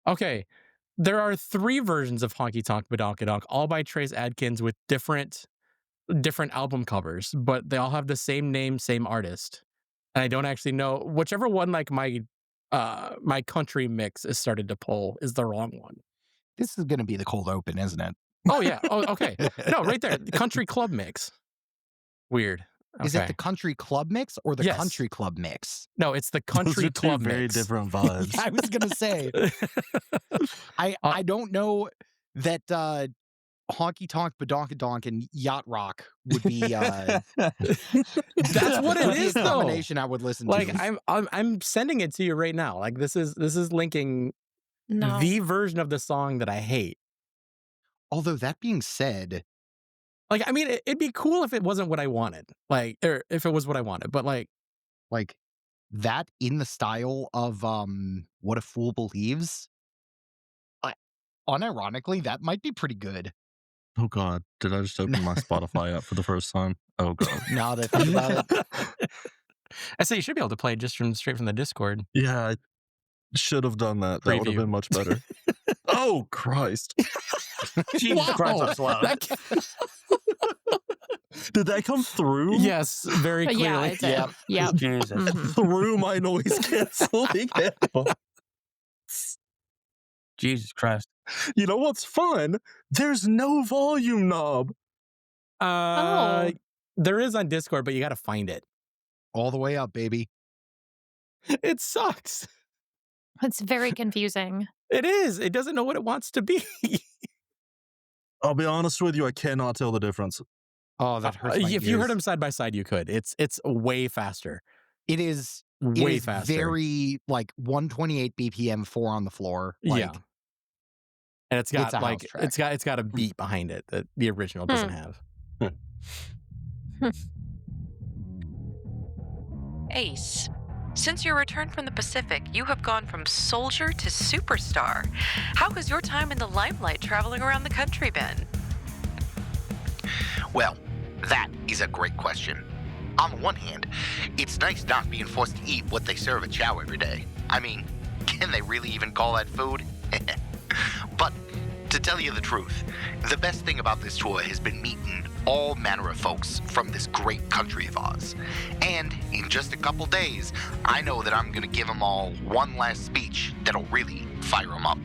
Okay. There are 3 versions of Honky Tonk Badonkadonk, all by Trace Adkins with different album covers, but they all have the same name, same artist. And I don't actually know whichever one like my country mix is started to pull is the wrong one. This is going to be the cold open, isn't it? Oh yeah. Oh, okay. No, right there. Country club mix. Weird. Is it the Okay. country club mix or the Yes. country club mix? No, it's the Those country are two club very mix. different vibes. I was going to say, I don't know that Honky Tonk Badonkadonk and Yacht Rock would be That's what it would be is, a though. combination I would listen Like to. I'm sending it to you right now. Like this is linking No. the version of the song that I hate. Although that being said, Like, I mean, it'd be cool if it wasn't what I wanted. Like, or if it was what I wanted, but like that in the style of What a Fool Believes, unironically, that might be pretty good. Oh God, did I just open my Spotify app for the first time? Oh God. Now that I think about it. I say you should be able to play just straight from the Discord. Yeah, I should have done that. That would have Preview. been much better. Oh Christ. Jesus Christ, that's loud. Did that come through? Yes, very But yeah, clearly. it's it. Yep. Jesus. Mhm. Through my noise canceling headphones. Jesus Christ. You know what's fun? There's no volume knob. Oh. There is on Discord, but you got to find it. All the way up, baby. It sucks. It's very confusing. It is. It doesn't know what it wants to be. I'll be honest with you, I cannot tell the difference. Oh, that hurts my If you ears. heard them side by side, you could. It's way faster. It is Way faster. very like 128 BPM, 4 on the floor. Like, yeah. And it's got It's a like house track. it's got a beat behind it that the original doesn't have. Ace, since your return from the Pacific, you have gone from soldier to superstar. How has your time in the limelight traveling around the country been? Well, that is a great question. On the one hand, it's nice not being forced to eat what they serve at Chow every day. I mean, can they really even call that food? But to tell you the truth, the best thing about this tour has been meeting all manner of folks from this great country of ours. And in just a couple days, I know that I'm gonna give them all one last speech that'll really fire them up.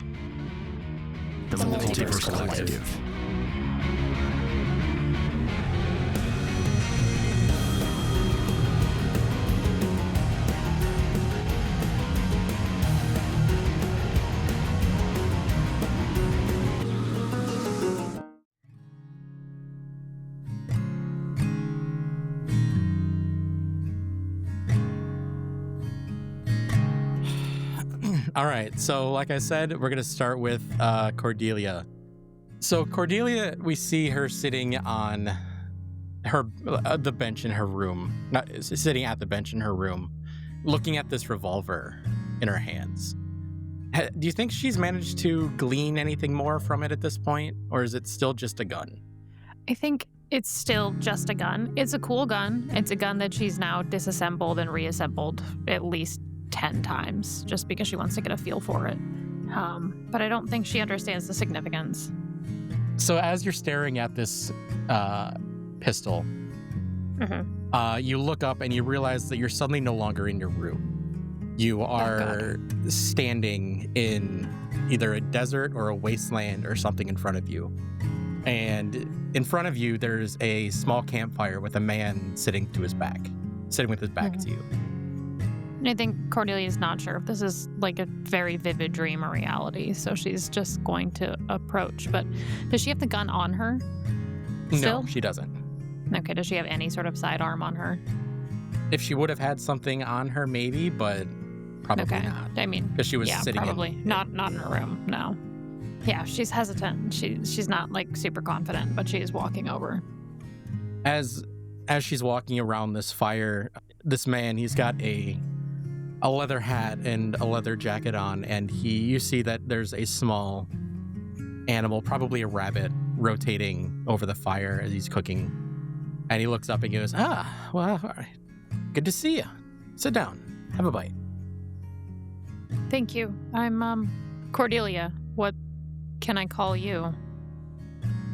the Multiverse Collective. All right. So, like I said, we're gonna start with Cordelia. So Cordelia, we see her sitting on her the bench in her room, not sitting at the bench in her room, looking at this revolver in her hands. Do you think she's managed to glean anything more from it at this point, or is it still just a gun? I think it's still just a gun. It's a cool gun. It's a gun that she's now disassembled and reassembled at least 10 times just because she wants to get a feel for it. But I don't think she understands the significance. So as you're staring at this pistol, you look up and you realize that you're suddenly no longer in your room. You are standing in either a desert or a wasteland or something in front of you. And in front of you, there's a small campfire with a man sitting with his back to you. And I think Cordelia's not sure if this is like a very vivid dream or reality, so she's just going to approach. But does she have the gun on her still? No, she doesn't. Okay, does she have any sort of sidearm on her? If she would have had something on her, maybe, but probably not. I mean, Because she was sitting probably not in her room. No. Yeah, she's hesitant. She's not like super confident, but she's walking over. As she's walking around this fire, this man, he's got a leather hat and a leather jacket on, and you see that there's a small animal, probably a rabbit, rotating over the fire as he's cooking. And he looks up and goes, well, all right. Good to see you. Sit down. Have a bite. Thank you. I'm Cordelia, what can I call you?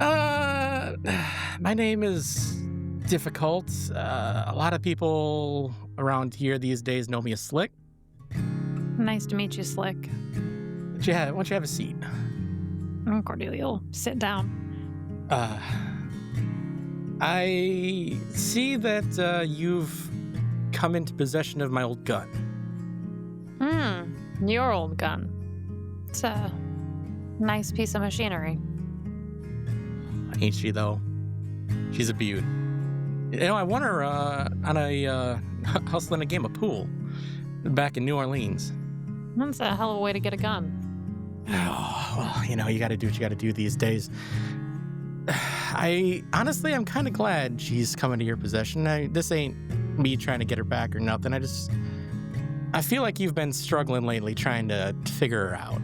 My name is difficult. A lot of people around here these days know me as Slick. Nice to meet you, Slick. Why don't you have a seat? Cordelia will sit down. I see that you've come into possession of my old gun. Your old gun. It's a nice piece of machinery. Ain't she, though? She's a beaut. You know, I won her on a hustling a game of pool back in New Orleans. That's a hell of a way to get a gun. Oh, well, you know, you got to do what you got to do these days. I'm kind of glad she's coming to your possession. This ain't me trying to get her back or nothing. I feel like you've been struggling lately trying to figure her out.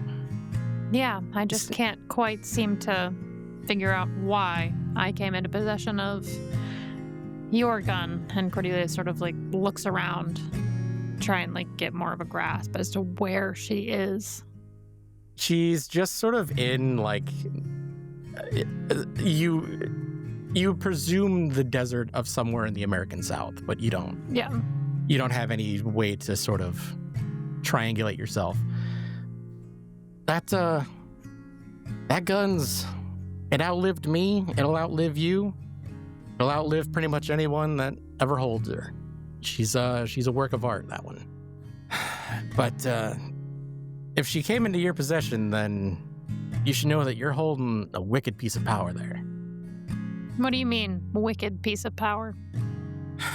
Yeah, I just can't quite seem to figure out why I came into possession of your gun. And Cordelia sort of like looks around, try and like get more of a grasp as to where she is. She's just sort of in like you presume the desert of somewhere in the American South, but you don't. Yeah. You don't have any way to sort of triangulate yourself. That gun's, it outlived me. It'll outlive you. It'll outlive pretty much anyone that ever holds her. She's a work of art, that one. But if she came into your possession, then you should know that you're holding a wicked piece of power there. What do you mean, wicked piece of power?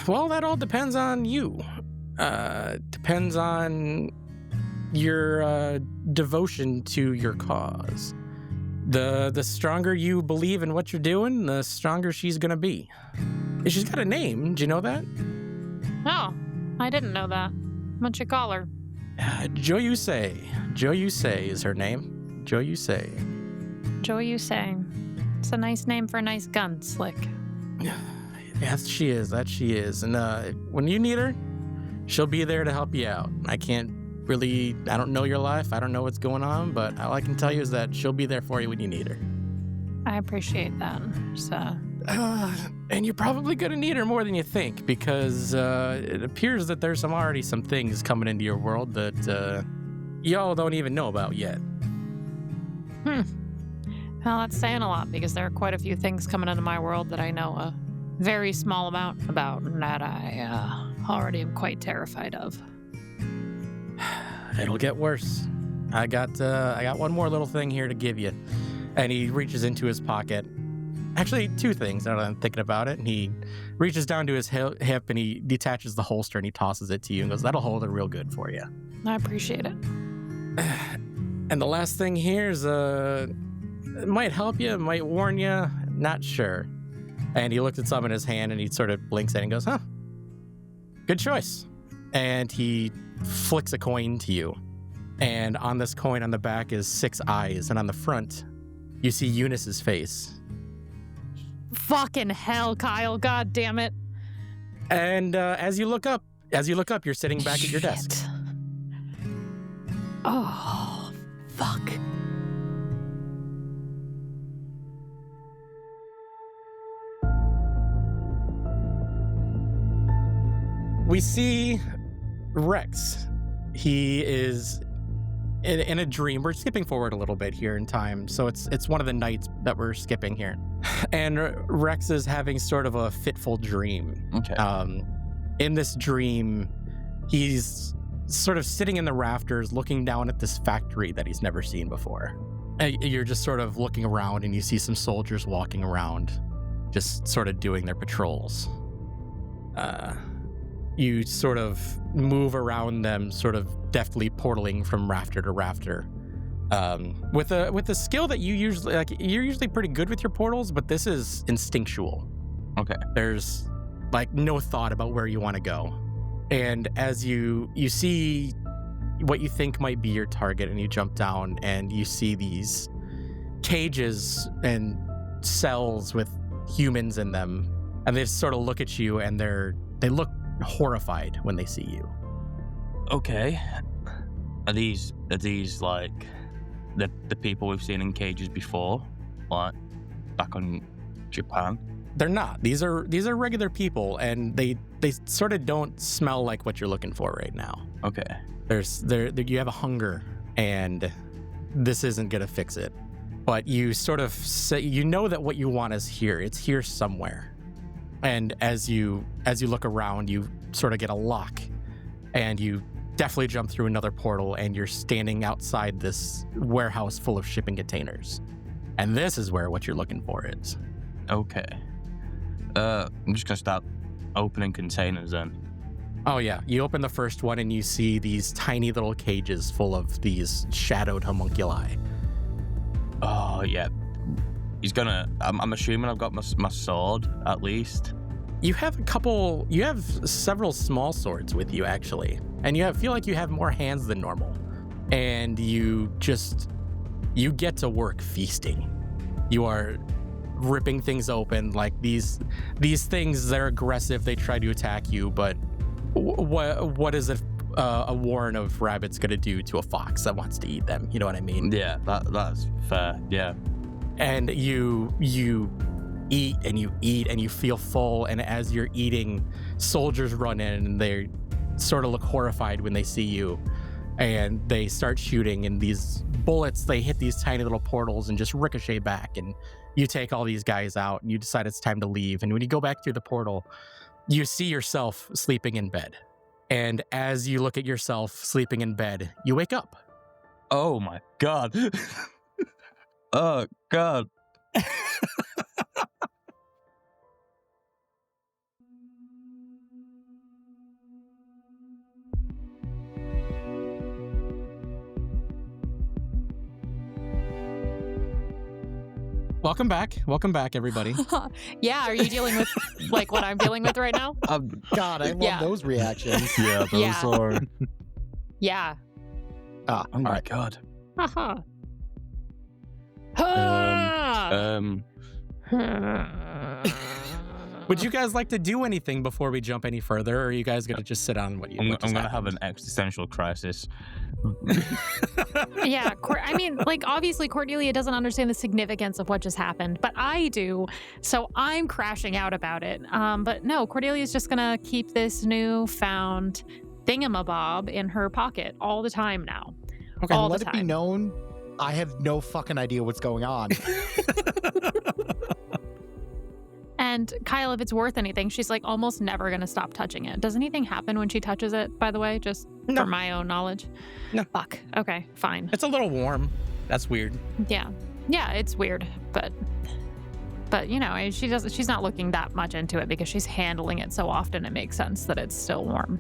Well, that all depends on you. Depends on your devotion to your cause. The stronger you believe in what you're doing, the stronger she's gonna be. She's got a name. Do you know that? Oh, I didn't know that. What'd you call her? Joyusei. Joyusei is her name. Joyusei. Joyusei. It's a nice name for a nice gun, Slick. Yes, she is. That she is. And when you need her, she'll be there to help you out. I don't know your life. I don't know what's going on, but all I can tell you is that she'll be there for you when you need her. I appreciate that. And you're probably going to need her more than you think, because it appears that there's already some things coming into your world that y'all don't even know about yet. Well, that's saying a lot, because there are quite a few things coming into my world that I know a very small amount about, and that I already am quite terrified of. It'll get worse. I got one more little thing here to give you. And he reaches into his pocket. Actually, two things now that I'm thinking about it. And he reaches down to his hip and he detaches the holster and he tosses it to you and goes, "That'll hold it real good for you." I appreciate it. And the last thing here is, it might help you, it might warn you, not sure. And he looks at some in his hand and he sort of blinks at it and goes, "Huh, good choice." And he flicks a coin to you. And on this coin on the back is 6 eyes. And on the front, you see Eunice's face. Fucking hell, Kyle. God damn it. And as you look up, you're sitting back at your desk. Shit. Oh, fuck. We see Rex. He is in a dream. We're skipping forward a little bit here in time, so it's one of the nights that we're skipping here. And Rex is having sort of a fitful dream. Okay. In this dream, he's sort of sitting in the rafters looking down at this factory that he's never seen before. You're just sort of looking around and you see some soldiers walking around, just sort of doing their patrols. You sort of move around them, sort of deftly portaling from rafter to rafter. With a skill that you usually, like, you're usually pretty good with your portals, but this is instinctual. Okay. There's like no thought about where you want to go. And as you see what you think might be your target, and you jump down and you see these cages and cells with humans in them, and they just sort of look at you and they look horrified when they see you. Okay. Are these like the people we've seen in cages before, like back on Japan? They're not. These are regular people, and they sort of don't smell like what you're looking for right now. Okay. You have a hunger, and this isn't gonna fix it. But you sort of say, you know that what you want is here. It's here somewhere. And as you look around, you sort of get a lock, and you definitely jump through another portal, and you're standing outside this warehouse full of shipping containers. And this is where what you're looking for is. Okay. I'm just gonna start opening containers then. Oh yeah, you open the first one and you see these tiny little cages full of these shadowed homunculi. Oh yeah. He's gonna. I'm assuming I've got my sword at least. You have several small swords with you actually, and feel like you have more hands than normal, and you get to work feasting. You are ripping things open like these things. They're aggressive. They try to attack you, but what is a warren of rabbits gonna do to a fox that wants to eat them? You know what I mean? Yeah, that's fair. Yeah. And you eat and you eat and you feel full, and as you're eating, soldiers run in and they sort of look horrified when they see you, and they start shooting, and these bullets, they hit these tiny little portals and just ricochet back, and you take all these guys out and you decide it's time to leave. And when you go back through the portal, you see yourself sleeping in bed, and as you look at yourself sleeping in bed, you wake up. Oh my god. Oh god. Welcome back, everybody. Yeah, are you dealing with like what I'm dealing with right now? God, I love those reactions. Yeah, those Yeah. are. Yeah. Oh Oh my right. god. Haha. Would you guys like to do anything before we jump any further, or are you guys going to just sit on what you? I'm what just gonna have happened? an existential crisis. Yeah, I mean, like, obviously Cordelia doesn't understand the significance of what just happened, but I do, so I'm crashing out about it. But no, Cordelia's just gonna keep this newfound thingamabob in her pocket all the time now. Okay, all Let the it be time. known, I have no fucking idea what's going on. And Kyle, if it's worth anything, she's like almost never gonna stop touching it. Does anything happen when she touches it, by the way? Just No. for my own knowledge? No. Fuck. Okay, fine. It's a little warm. That's weird. Yeah, it's weird, but you know, she's not looking that much into it because she's handling it so often. It makes sense that it's still warm.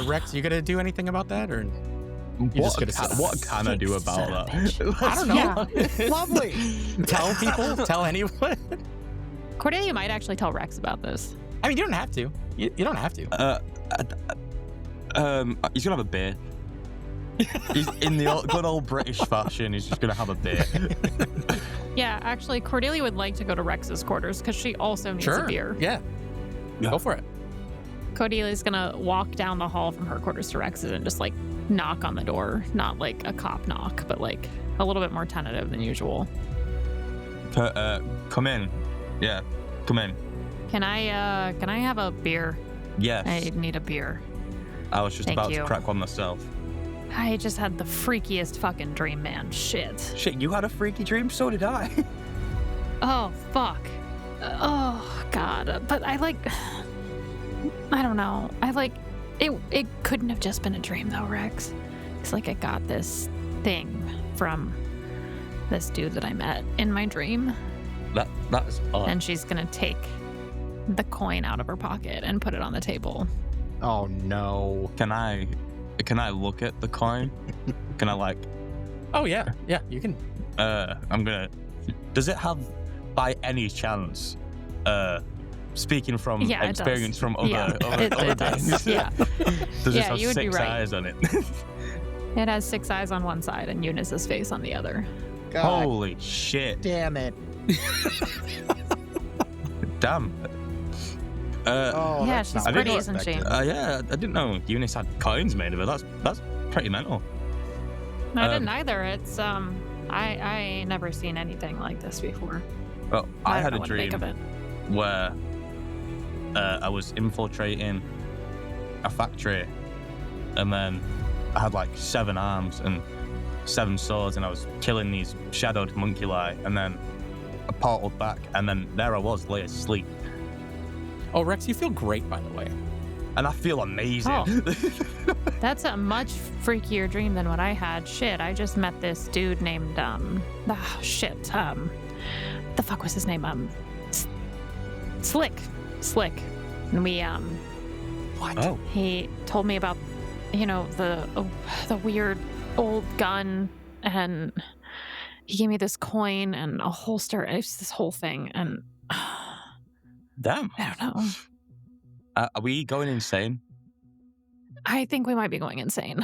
Rex, you gonna do anything about that, or you're just gonna sit? What can I do about that? I don't know. Yeah. Lovely. Tell people. Tell anyone. Cordelia might actually tell Rex about this. I mean, you don't have to. You don't have to. He's gonna have a beer. He's in the good old British fashion. He's just gonna have a beer. Yeah, actually, Cordelia would like to go to Rex's quarters because she also needs a beer. Yeah. Go for it. Cordelia's gonna walk down the hall from her quarters to Rex's and just like knock on the door. Not like a cop knock, but like a little bit more tentative than usual. Come in. Yeah, come in. Can I have a beer? Yes. I need a beer. I was just Thank about you. to crack one myself. I just had the freakiest fucking dream, man. Shit. Shit, you had a freaky dream? So did I. Oh, fuck. Oh, God. But I don't know. It couldn't have just been a dream, though, Rex. It's like I got this thing from this dude that I met in my dream. That's odd. And she's going to take the coin out of her pocket and put it on the table. Oh no. Can I look at the coin? Can I like? Oh yeah, you can. I'm gonna. Does it have, by any chance, speaking from Yeah, it experience does. from other Yeah, other it does. things? Yeah. Does Yeah, it have you would be 6 right. eyes on it? It has 6 eyes on one side and Eunice's face on the other. God Holy shit! damn it. Damn. Oh, Yeah, that's she's not what I pretty, isn't she? expected. Yeah, I didn't know Eunice had coins made of it. That's pretty mental. I didn't either. It's I ain't never seen anything like this before. Well, I had don't know a what to make dream of it. where I was infiltrating a factory, and then I had like 7 arms and 7 swords, and I was killing these shadowed monkey-like, and then I portaled back, and then there I was, lay asleep. Oh, Rex, you feel great, by the way. And I feel amazing. Oh. That's a much freakier dream than what I had. Shit, I just met this dude named the fuck was his name? Slick. And we What? Oh. he told me about the weird old gun, and he gave me this coin and a holster. It's this whole thing, and Damn. I don't know. Are we going insane? I think we might be going insane.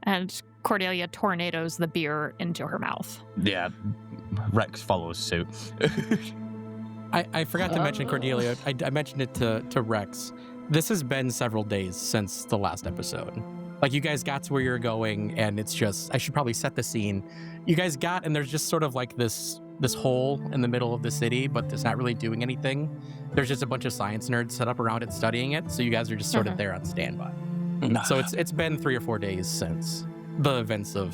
And Cordelia tornadoes the beer into her mouth. Yeah, Rex follows suit. I forgot to mention Cordelia. I mentioned it to Rex. This has been several days since the last episode. Like, you guys got to where you're going, and it's just, I should probably set the scene. You guys got, and there's just sort of like this hole in the middle of the city, but it's not really doing anything. There's just a bunch of science nerds set up around it studying it, so you guys are just sort of there on standby. So it's been 3 or 4 days since the events of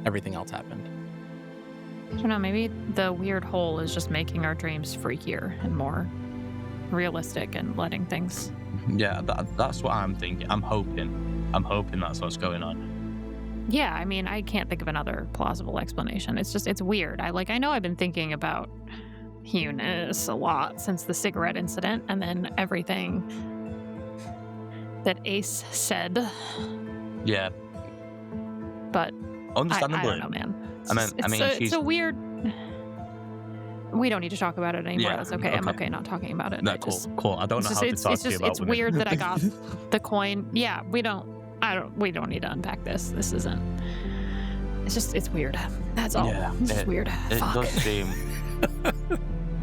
everything else happened. I don't know, maybe the weird hole is just making our dreams freakier and more realistic and letting things... Yeah, that's what I'm thinking. I'm hoping that's what's going on. Yeah, I mean, I can't think of another plausible explanation. It's weird. I know I've been thinking about Eunice a lot since the cigarette incident, and then everything that Ace said. Yeah. But Understandably. I don't know, man. She's... It's a weird... We don't need to talk about it anymore. Yeah, That's okay. okay. I'm okay not talking about it. No, cool. I don't know how to talk to you about it's weird that I got the coin. Yeah, we don't need to unpack this. This isn't... It's weird. That's all. Yeah, It's just weird. It Fuck. does seem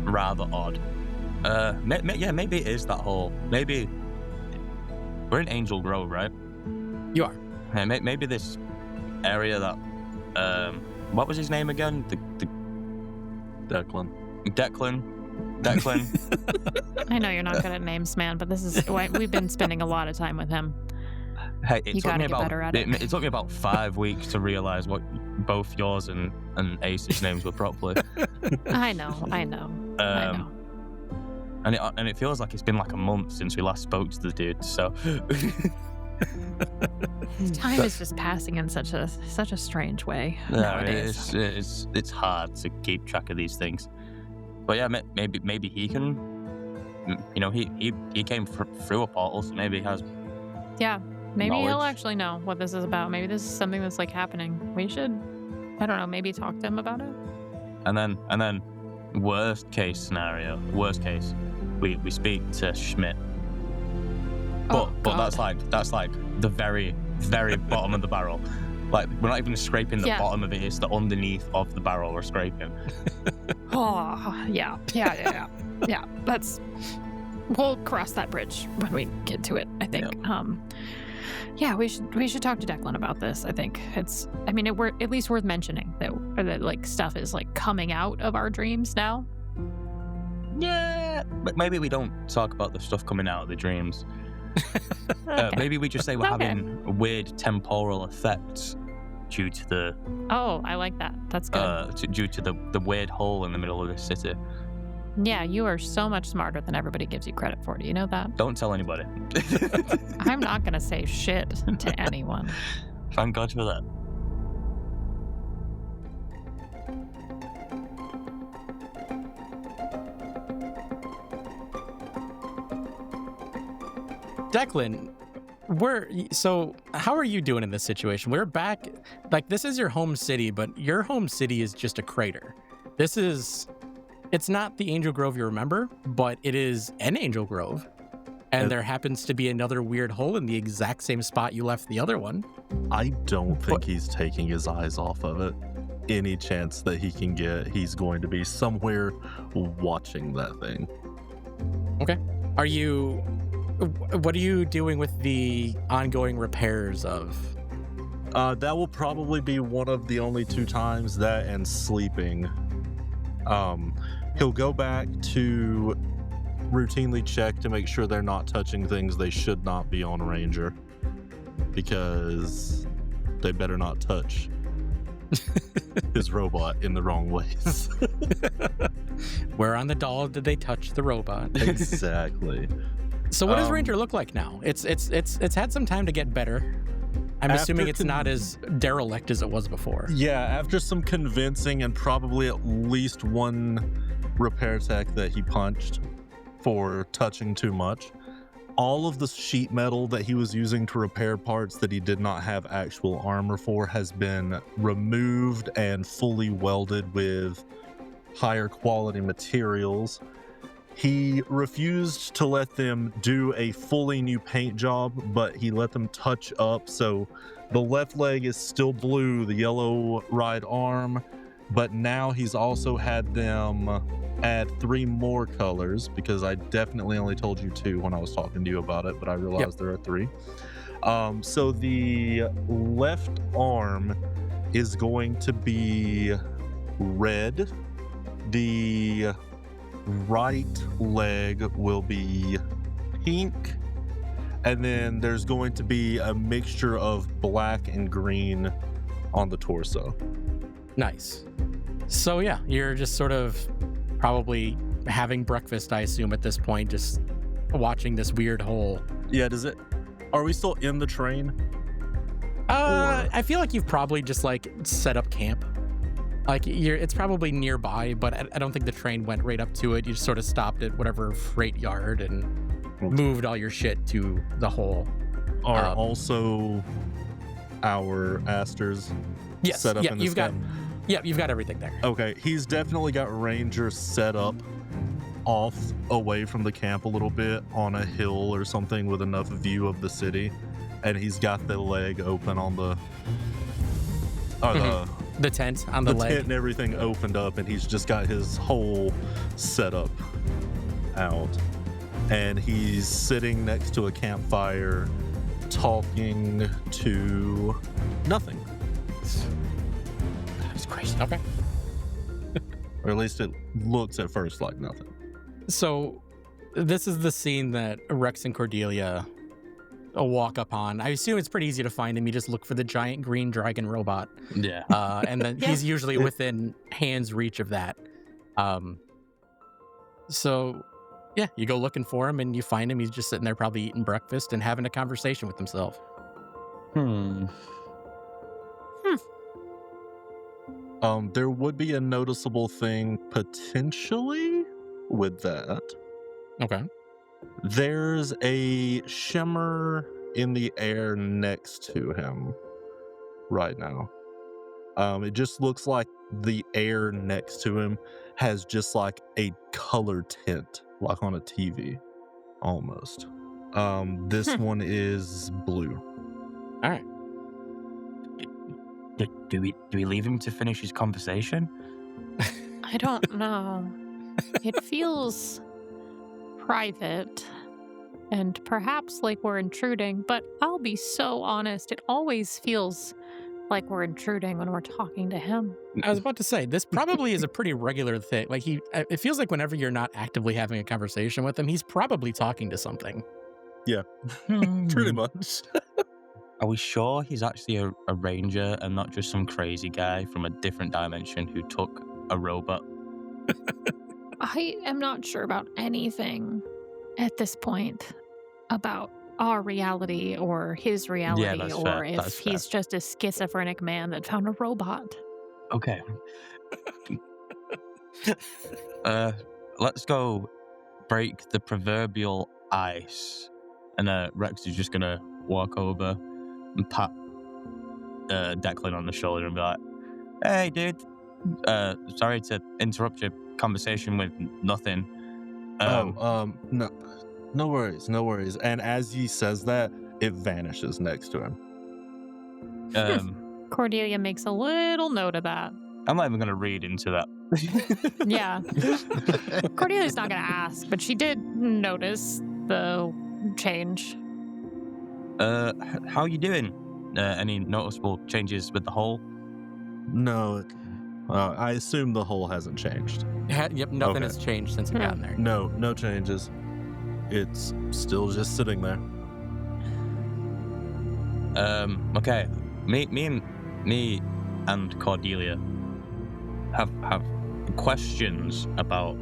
rather odd. Maybe it is that hole. Maybe we're in Angel Grove, right? You are. Hey, maybe this area that what was his name again? The Declan. I know you're not good at names, man, but this is why we've been spending a lot of time with him. Hey, You gotta get better at it. It took me about 5 weeks to realize what both yours and Ace's names were properly. I know. I know. And it feels like it's been like a month since we last spoke to the dude. So Time is just passing in such a strange way nowadays. it's hard to keep track of these things. But yeah, maybe he can. He came through a portal, so maybe he has. Yeah, maybe he'll knowledge. actually know what this is about. Maybe this is something that's like happening. We should, I don't know, maybe talk to him about it. And then, worst case scenario, we speak to Schmidt. But God. that's like the very, very bottom of the barrel. Like, we're not even scraping the bottom of it, it's the underneath of the barrel we're scraping. Oh, yeah. We'll cross that bridge when we get to it, I think. Yep. We should talk to Declan about this. I think we're at least worth mentioning that like stuff is like coming out of our dreams now. Yeah, but maybe we don't talk about the stuff coming out of the dreams. Okay. Maybe we just say we're Okay. having weird temporal effects due to the Oh, I like that. That's good. due to the weird hole in the middle of the city. Yeah, you are so much smarter than everybody gives you credit for. Do you know that? Don't tell anybody. I'm not gonna say shit to anyone. Thank God for that. Declan, how are you doing in this situation? We're back, like, this is your home city, but your home city is just a crater. It's not the Angel Grove you remember, but it is an Angel Grove. And there happens to be another weird hole in the exact same spot you left the other one. I don't think he's taking his eyes off of it. Any chance that he can get, he's going to be somewhere watching that thing. Okay. What are you doing with the ongoing repairs of That will probably be one of the only 2 times, that and sleeping. He'll go back to routinely check to make sure they're not touching things they should not be on Ranger, because they better not touch his robot in the wrong ways. Where on the doll did they touch the robot? Exactly. So what does Ranger look like now? It's had some time to get better. I'm assuming it's not as derelict as it was before. Yeah, after some convincing and probably at least one repair tech that he punched for touching too much, all of the sheet metal that he was using to repair parts that he did not have actual armor for has been removed and fully welded with higher quality materials. He refused to let them do a fully new paint job, but he let them touch up. So the left leg is still blue, the yellow right arm, but now he's also had them add 3 more colors, because I definitely only told you 2 when I was talking to you about it, but I realized there are 3. So the left arm is going to be red. The right leg will be pink, and then there's going to be a mixture of black and green on the torso. Nice. So yeah, you're just sort of probably having breakfast, I assume, at this point, just watching this weird hole. Yeah, are we still in the train? I feel like you've probably just like set up camp. Like it's probably nearby, but I don't think the train went right up to it. You just sort of stopped at whatever freight yard and moved all your shit to the hole. Are also our Asters set up in this camp? You've got everything there. Okay, he's definitely got Ranger set up off away from the camp a little bit on a hill or something with enough view of the city, and he's got the leg open on the the tent on the leg. The tent and everything opened up, and he's just got his whole setup out, and he's sitting next to a campfire talking to nothing. That's crazy. Okay. Or at least it looks at first like nothing. So this is the scene that Rex and Cordelia walk up on. I assume it's pretty easy to find him. You just look for the giant green dragon robot. Yeah. And then he's usually within hand's reach of that. So yeah, you go looking for him and you find him. He's just sitting there probably eating breakfast and having a conversation with himself. There would be a noticeable thing potentially with that. Okay. There's a shimmer in the air next to him right now. It just looks like the air next to him has just like a color tint, like on a TV, almost. This one is blue. All right. Do we leave him to finish his conversation? I don't know. It feels private and perhaps like we're intruding, but I'll be so honest, it always feels like we're intruding when we're talking to him. I was about to say, this probably is a pretty regular thing. Like it feels like whenever you're not actively having a conversation with him, he's probably talking to something. Yeah, pretty much. Are we sure he's actually a ranger and not just some crazy guy from a different dimension who took a robot? I am not sure about anything at this point about our reality or his reality, or fair. if he's just a schizophrenic man that found a robot. Okay. Let's go break the proverbial ice. And Rex is just gonna walk over and pat Declan on the shoulder and be like, "Hey, dude. Sorry to interrupt your conversation with nothing." No worries. And as he says that, it vanishes next to him. Cordelia makes a little note of that. I'm not even going to read into that. Yeah. Cordelia's not going to ask, but she did notice the change. How you doing? any noticeable changes with the hole? No, I assume the hole hasn't changed. Yep, nothing has changed since you've gotten there. No changes. It's still just sitting there. Okay. Me and Cordelia have questions about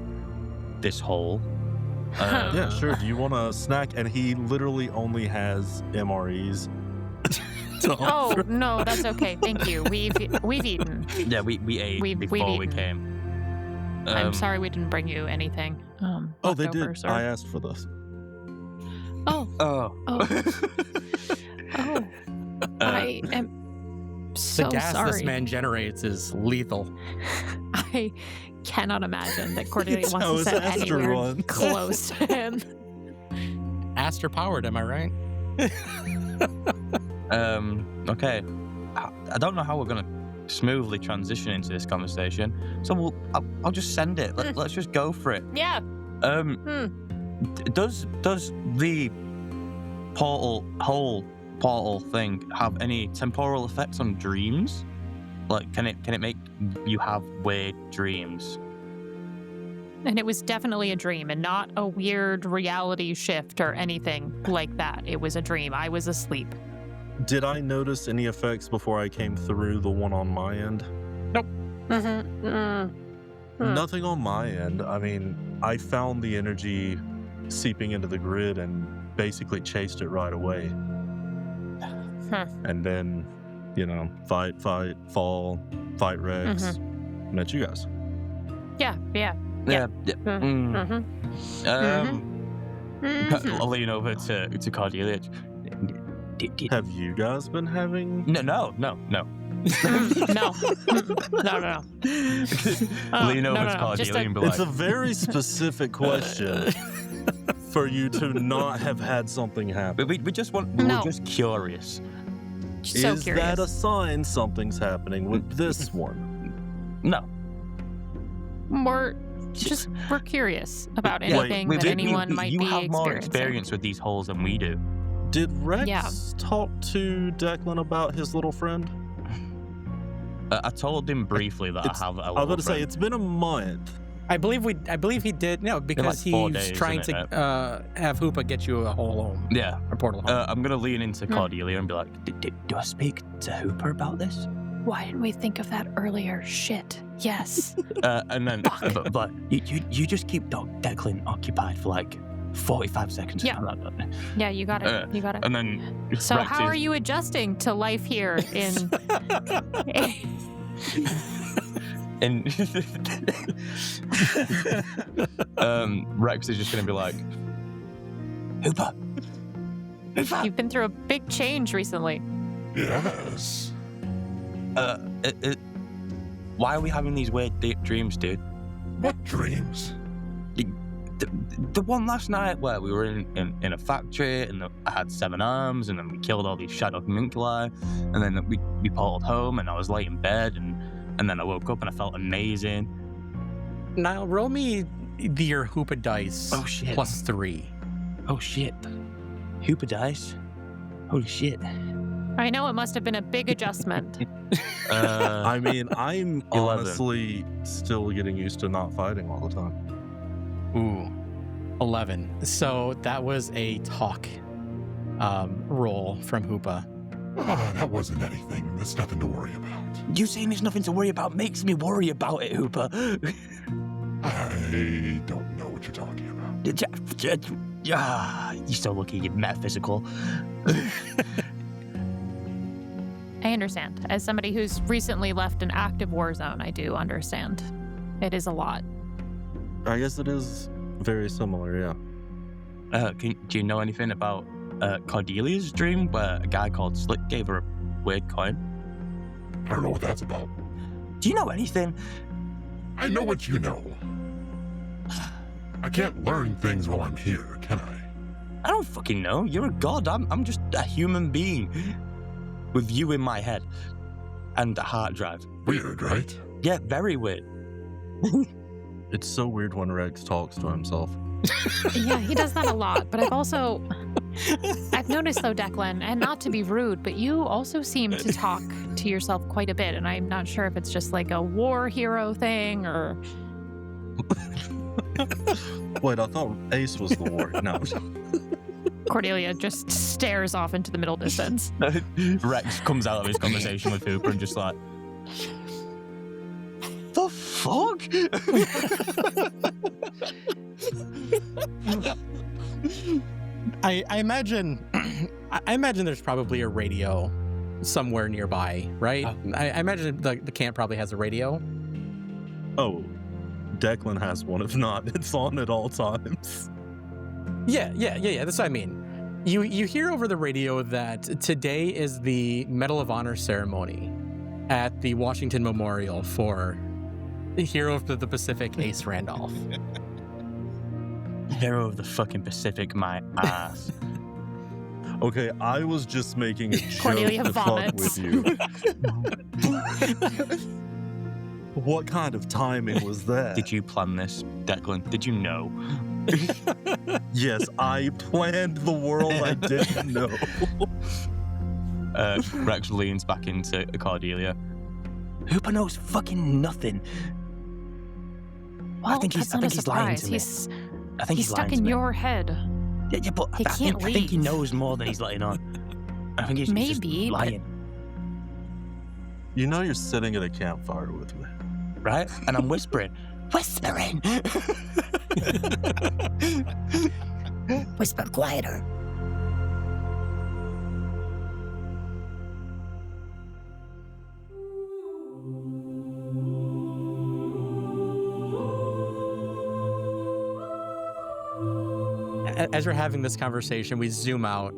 this hole. Yeah, sure. Do you want a snack? And he literally only has MREs. Oh no, that's okay. Thank you. We've eaten. Yeah, we ate before we eaten. came. I'm sorry we didn't bring you anything. Oh, they did. leftovers or- I asked for this. Oh, Oh. I am so The gas sorry. this man generates is lethal. I cannot imagine that Cordelia That wants was to set Esther anywhere once. close to him. Aster powered, am I right? Okay. I don't know how we're gonna smoothly transition into this conversation, so I'll just send it. Let's just go for it. Yeah. Does the portal thing have any temporal effects on dreams? Like, can it make you have weird dreams? And it was definitely a dream and not a weird reality shift or anything like that. It was a dream. I was asleep. Did I notice any effects before I came through the one on my end? Nothing on my end. I mean, I found the energy seeping into the grid and basically chased it right away. And then, fight, fall, fight Rex, met you guys. Yeah. I'll lean over to Cordelia. Have you guys been having? No. No. No. Lean over to Cordelia and be like, It's a very specific question for you to not have had something happen. we just want. No. We're just curious. So Is curious. that a sign something's happening with this one? No. We're curious about Wait, anything that anyone might you be have more experiencing. experience with these holes than we do. Did Rex Yeah. talk to Declan about his little friend? I told him briefly that I have a I was little about to say friend. it's been a month. I believe he did. No, because like 4 he's days, trying isn't to have Hoopa get you a whole home, Yeah. a portal home. I'm gonna lean into Cordelia and be like, do I speak to Hooper about this? Why didn't we think of that earlier? Shit. Yes. And then, but you just keep Declan occupied for like 45 seconds. Yeah. Yeah, you got it. You got it. And then, So Rex how is- are you adjusting to life here in... And Rex is just gonna be like, Hooper. You've been through a big change recently. Yes. Why are we having these weird dreams, dude? What dreams? The one last night where we were in a factory and I had 7 arms and then we killed all these shadow homunculi and then we portaled home and I was late in bed and then I woke up and I felt amazing. Niall, roll me your Hoopa dice. Oh, shit. +3. Oh shit. Hooper dice. Holy shit. I know it must have been a big adjustment. I mean, I'm 11. honestly still getting used to not fighting all the time. Ooh, 11. So that was a talk roll from Hoopa. Oh, that wasn't anything. That's nothing to worry about. You saying there's nothing to worry about makes me worry about it, Hooper. I don't know what you're talking about. You're so lucky you're metaphysical. I understand. As somebody who's recently left an active war zone, I do understand. It is a lot. I guess it is very similar, yeah. Do you know anything about Cordelia's dream where a guy called Slick gave her a weird coin? I don't know what that's about. Do you know anything? I know what you know. I can't learn things while I'm here, can I? I don't fucking know. You're a god. I'm just a human being with you in my head and a hard drive. Weird, right? Yeah, very weird. It's so weird when Rex talks to himself. Yeah, he does that a lot, but I've also I've noticed though, Declan, and not to be rude, but you also seem to talk to yourself quite a bit, and I'm not sure if it's just like a war hero thing or... Wait, I thought Ace was the war. No. Cordelia just stares off into the middle distance. Rex comes out of his conversation with Hooper and just like, the fuck? I imagine I imagine there's probably a radio somewhere nearby, right? I imagine the camp probably has a radio. Oh, Declan has one. If not, it's on at all times. Yeah. That's what I mean. You hear over the radio that today is the Medal of Honor ceremony at the Washington Memorial for the hero of the Pacific, Ace Randolph. Hero of the fucking Pacific, my ass. Okay, I was just making a joke Cordelia to fuck vomits. with you. What kind of timing was that? Did you plan this, Declan? Did you know? Yes, I planned the world I didn't know. Rex leans back into Cordelia. Hooper knows fucking nothing. Well, I think he's lying surprise. to me. I think He's lying stuck to in me. your head. Yeah, but He I can't think he leave. knows more than he's letting on. I think he's just Maybe, but- lying, You know you're sitting at a campfire with me. right? And I'm whispering. Whisper quieter. As we're having this conversation, we zoom out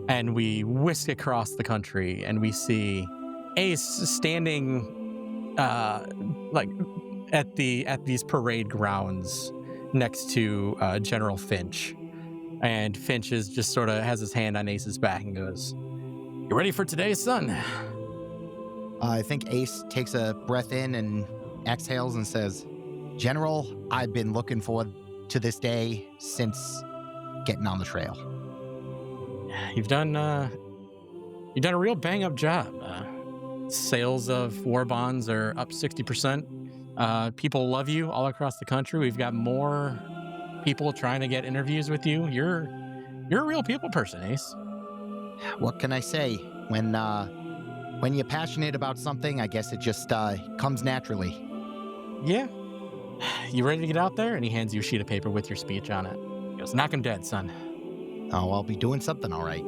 and we whisk across the country and we see Ace standing like at these parade grounds next to General Finch. And Finch is just sort of has his hand on Ace's back and goes, "You ready for today, son?" I think Ace takes a breath in and exhales and says, "General, I've been looking forward to this day since getting on the trail." You've done a real bang up job. Sales of war bonds are up 60%. People love you all across the country. We've got more people trying to get interviews with you. You're a real people person, Ace. What can I say? When you're passionate about something, I guess it just comes naturally. Yeah. You ready to get out there? And he hands you a sheet of paper with your speech on it. He goes, "Knock him dead, son." Oh, I'll be doing something all right.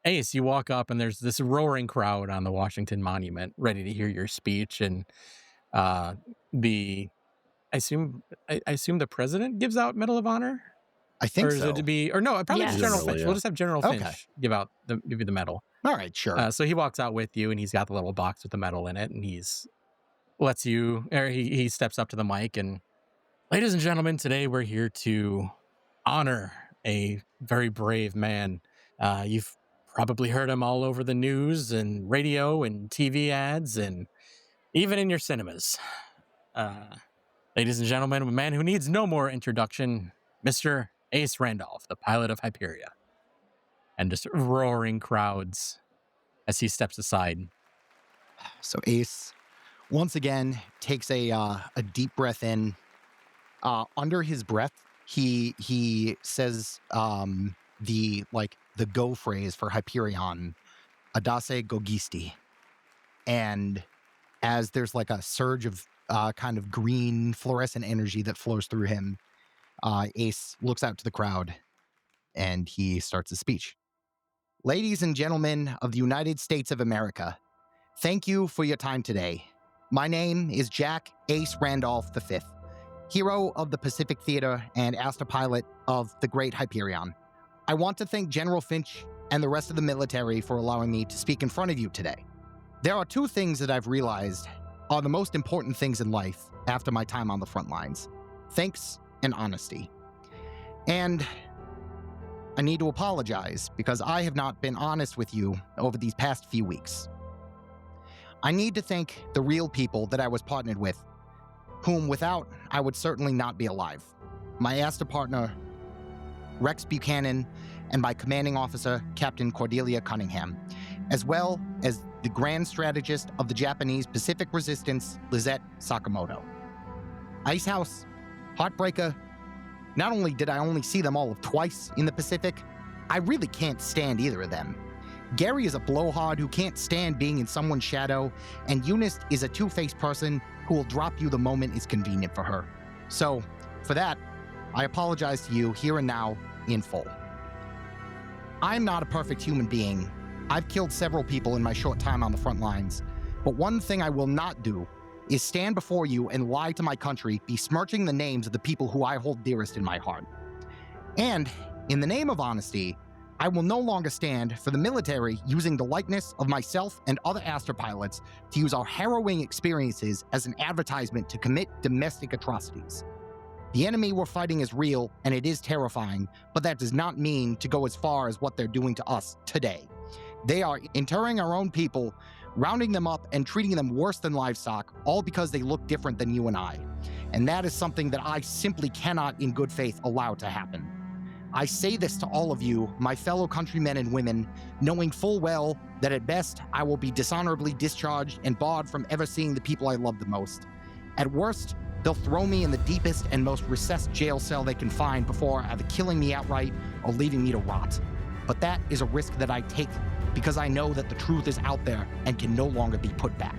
Ace, you walk up and there's this roaring crowd on the Washington Monument ready to hear your speech. And I assume the president gives out Medal of Honor? I think Or is so. it to be, or no, probably just Yes. General Generally, Finch. yeah. We'll just have General Okay. Finch give you the medal. All right, sure. So he walks out with you and he's got the little box with the medal in it and he steps up to the mic and, "Ladies and gentlemen, today we're here to honor a very brave man. You've probably heard him all over the news and radio and TV ads and even in your cinemas. Ladies and gentlemen, a man who needs no more introduction, Mr. Ace Randolph, the pilot of Hyperia." And just roaring crowds as he steps aside. So Ace, once again, takes a deep breath in. Under his breath, he says the go phrase for Hyperion, "Adase Gogisti," and as there's like a surge of kind of green fluorescent energy that flows through him, Ace looks out to the crowd and he starts his speech. Ladies and gentlemen of the United States of America, thank you for your time today. My name is Jack Ace Randolph V, hero of the Pacific Theater and astropilot of the Great Hyperion. I want to thank General Finch and the rest of the military for allowing me to speak in front of you today. There are two things that I've realized are the most important things in life after my time on the front lines: thanks and honesty. And I need to apologize because I have not been honest with you over these past few weeks. I need to thank the real people that I was partnered with, whom without I would certainly not be alive. My Asta partner, Rex Buchanan, and my commanding officer, Captain Cordelia Cunningham, as well as the grand strategist of the Japanese Pacific Resistance, Lizette Sakamoto. Icehouse, Heartbreaker. Not only did I only see them all of twice in the Pacific, I really can't stand either of them. Gary is a blowhard who can't stand being in someone's shadow, and Eunice is a two-faced person who will drop you the moment it's convenient for her. So, for that, I apologize to you here and now in full. I'm not a perfect human being. I've killed several people in my short time on the front lines, but one thing I will not do is stand before you and lie to my country, besmirching the names of the people who I hold dearest in my heart. And, in the name of honesty, I will no longer stand for the military using the likeness of myself and other astropilots to use our harrowing experiences as an advertisement to commit domestic atrocities. The enemy we're fighting is real, and it is terrifying, but that does not mean to go as far as what they're doing to us today. They are interring our own people, rounding them up and treating them worse than livestock, all because they look different than you and I. And that is something that I simply cannot in good faith allow to happen. I say this to all of you, my fellow countrymen and women, knowing full well that at best I will be dishonorably discharged and barred from ever seeing the people I love the most. At worst, they'll throw me in the deepest and most recessed jail cell they can find before either killing me outright or leaving me to rot. But that is a risk that I take because I know that the truth is out there and can no longer be put back.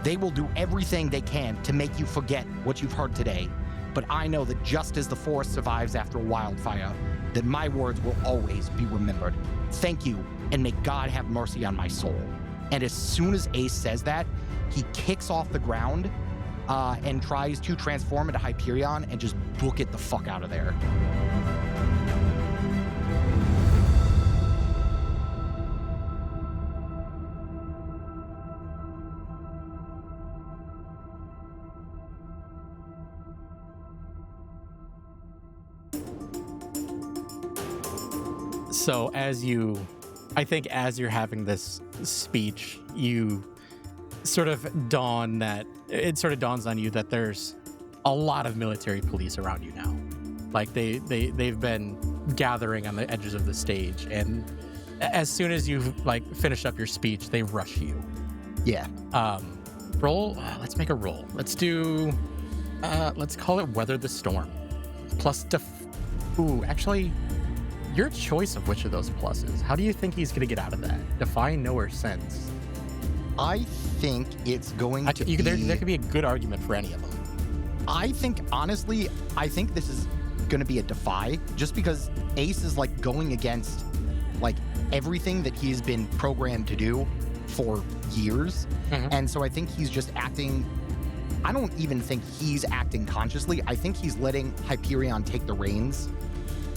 They will do everything they can to make you forget what you've heard today, but I know that just as the forest survives after a wildfire, that my words will always be remembered. Thank you, and may God have mercy on my soul. And as soon as Ace says that, he kicks off the ground and tries to transform into Hyperion and just book it the fuck out of there. So as you're having this speech, it sort of dawns on you that there's a lot of military police around you now. Like they've been gathering on the edges of the stage, and as soon as you finish up your speech, they rush you. Yeah. Roll. Let's make a roll. Let's do. Let's call it Weather the Storm. Plus actually, your choice of which of those pluses. How do you think he's going to get out of that? Defy, know, or sense? I think it's going to be... There could be a good argument for any of them. I think this is going to be a defy, just because Ace is going against everything that he's been programmed to do for years. Mm-hmm. And so I think he's just acting... I don't even think he's acting consciously. I think he's letting Hyperion take the reins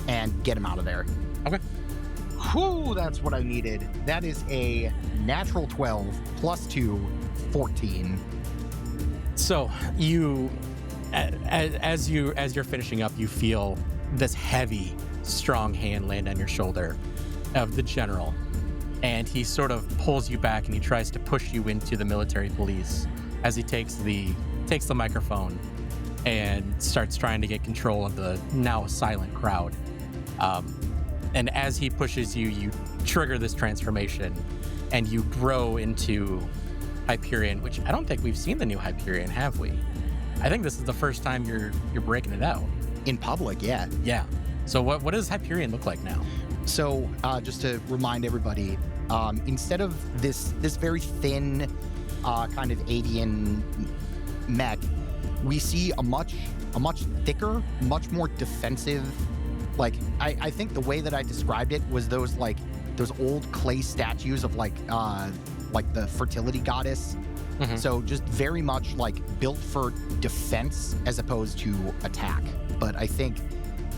and get him out of there. Okay. Whew, that's what I needed. That is a natural 12 plus 2, 14. So you, as you're finishing up, you feel this heavy, strong hand land on your shoulder of the general, and he sort of pulls you back and he tries to push you into the military police as he takes the microphone and starts trying to get control of the now silent crowd. And as he pushes you, you trigger this transformation and you grow into Hyperion, which I don't think we've seen the new Hyperion, have we? I think this is the first time you're breaking it out. In public, yeah. Yeah. So what does Hyperion look like now? So just to remind everybody, instead of this very thin kind of avian mech, we see a much thicker, much more defensive. I think the way that I described it was those those old clay statues of like the fertility goddess. Mhm. So just very much like built for defense as opposed to attack. But I think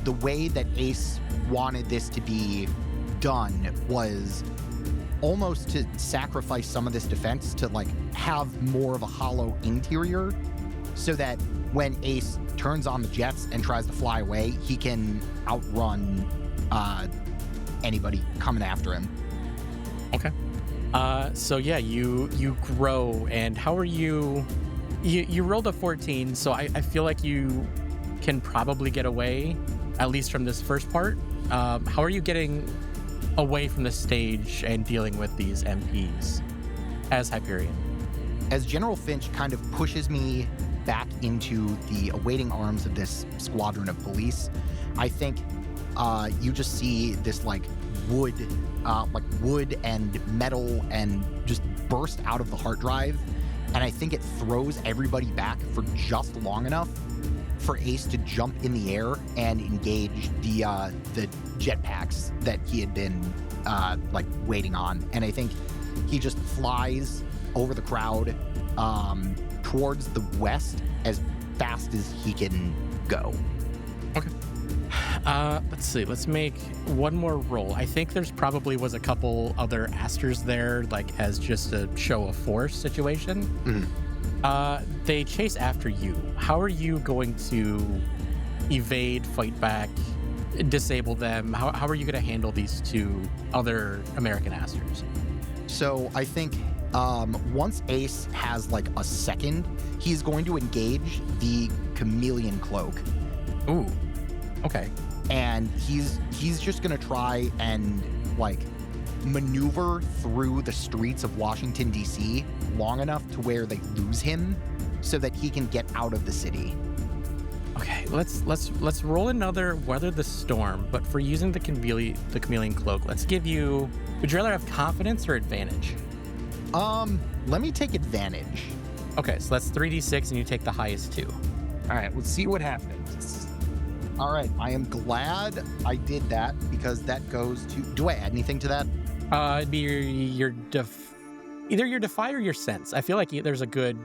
the way that Ace wanted this to be done was almost to sacrifice some of this defense to like have more of a hollow interior, so that when Ace turns on the jets and tries to fly away, he can outrun anybody coming after him. Okay. So yeah, you grow, and how are you? You rolled a 14, so I feel like you can probably get away, at least from this first part. How are you getting away from the stage and dealing with these MPs as Hyperion? As General Finch kind of pushes me back into the awaiting arms of this squadron of police, I think you just see this like wood and metal and just burst out of the hard drive, and I think it throws everybody back for just long enough for Ace to jump in the air and engage the jetpacks that he had been like waiting on. And I think he just flies over the crowd towards the west as fast as he can go. Okay. Let's see. Let's make one more roll. I think there's probably was a couple other Asters there, like as just a show of force situation. Mm-hmm. They chase after you. How are you going to evade, fight back, disable them? How are you going to handle these two other American Asters? So I think once Ace has like a second, he's going to engage the chameleon cloak. Ooh. Okay. And he's just gonna try and like maneuver through the streets of Washington, D.C. long enough to where they lose him so that he can get out of the city. Okay, let's roll another weather the storm, but for using the chameleon cloak, let's give you, would you rather have confidence or advantage? Let me take advantage. Okay, so that's 3d6 and you take the highest two. All right, let's see what happens. All right, I am glad I did that because that goes to, do I add anything to that? It'd be either your defy or your sense. I feel like there's a good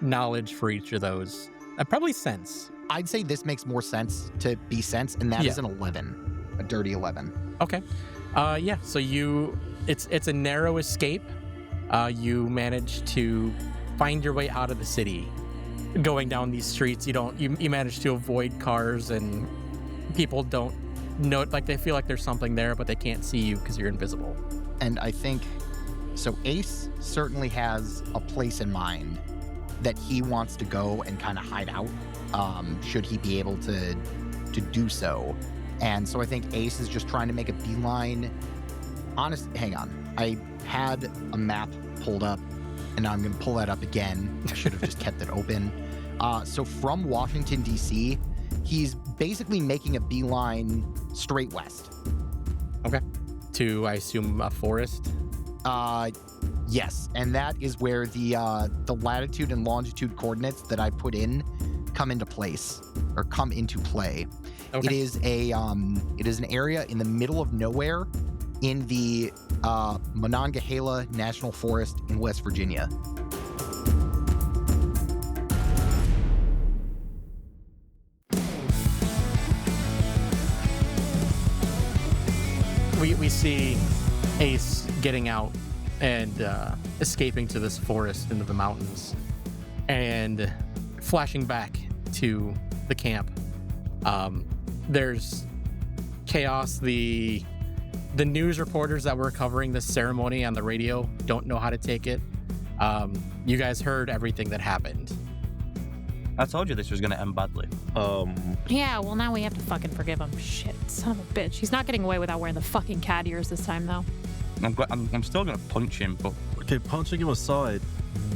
knowledge for each of those. Probably sense. I'd say this makes more sense to be sense, and that is an 11, a dirty 11. Okay. Yeah. So it's a narrow escape. You manage to find your way out of the city, going down these streets. You manage to avoid cars, and people don't know, like they feel like there's something there, but they can't see you because you're invisible. And I think, so Ace certainly has a place in mind that he wants to go and kind of hide out, should he be able to do so. And so I think Ace is just trying to make a beeline. Hang on. I had a map pulled up, and now I'm going to pull that up again. I should have just kept it open. So from Washington, D.C., he's basically making a beeline straight west. Okay. To, I assume, a forest? Yes, and that is where the latitude and longitude coordinates that I put in come into play. Okay. It is an area in the middle of nowhere in the Monongahela National Forest in West Virginia. We see Ace getting out and escaping to this forest into the mountains, and flashing back to the camp. There's chaos. The news reporters that were covering this ceremony on the radio don't know how to take it. You guys heard everything that happened. I told you this was going to end badly. Yeah, well, now we have to fucking forgive him. Shit, son of a bitch. He's not getting away without wearing the fucking cat ears this time, though. I'm still going to punch him, but... Okay, punching him aside,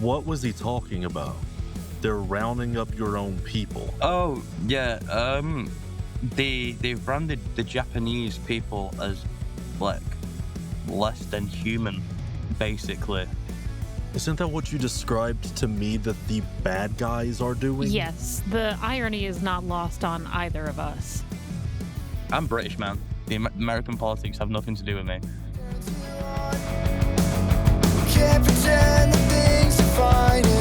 what was he talking about? They're rounding up your own people. Oh, yeah, they've branded the Japanese people as, like, less than human, basically. Isn't that what you described to me that the bad guys are doing? Yes, the irony is not lost on either of us. I'm British, man. The American politics have nothing to do with me. can't pretend that things are fine